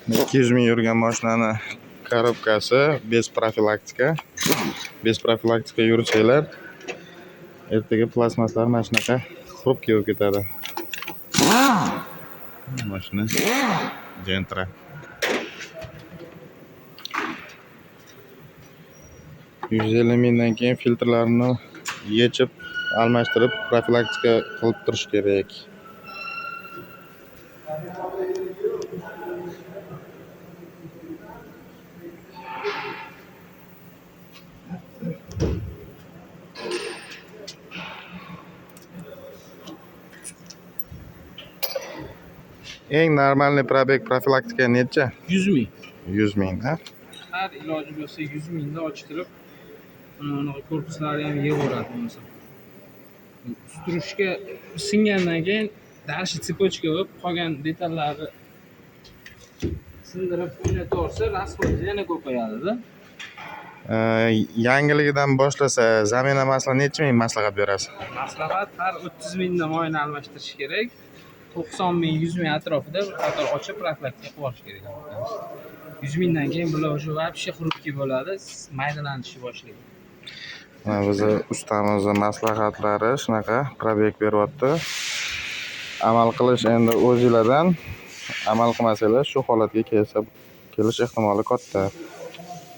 200 ming yurgan mashinani korobkasi bez profilaktika. Bez profilaktika yursanglar, ertaga plastmaslar mana shunaqa xrupka bo'lib ketadi. Mashina Gentra. 150 mingdan keyin filtrlarni yechib, almashtirib, profilaktika qilib turish kerak. Eng normalniy probeg profilaktika necha? 100 ming. 100 ming, ha? Har iloji bo'lsa 100 mingda ochtirib, unaqa korpuslari ham yig'averadi bo'lsa. Usturishga singandan keyin dalshi tsepочка bo'lib qolgan detallari sindirib o'ynataversa, расходingiz yana ko'payadi-da. Yangiligidan boshlasa, zamina masala necha ming maslahat berasiz? Maslahat har 30 mingda moyni almashtirish kerak. 90 ming, 100 ming atrofida bir qator ochib profilaktika qilib olish kerak. 100 mingdan keyin bular уже вообще xrupki bo'ladi, maydalanishni boshlaydi. Mana biz ustamizning maslahatlari shunaqa probeg beryapti. Amal qilish endi o'zingizlardan. Amal qilmasanglar shu holatga kelish ehtimoli katta.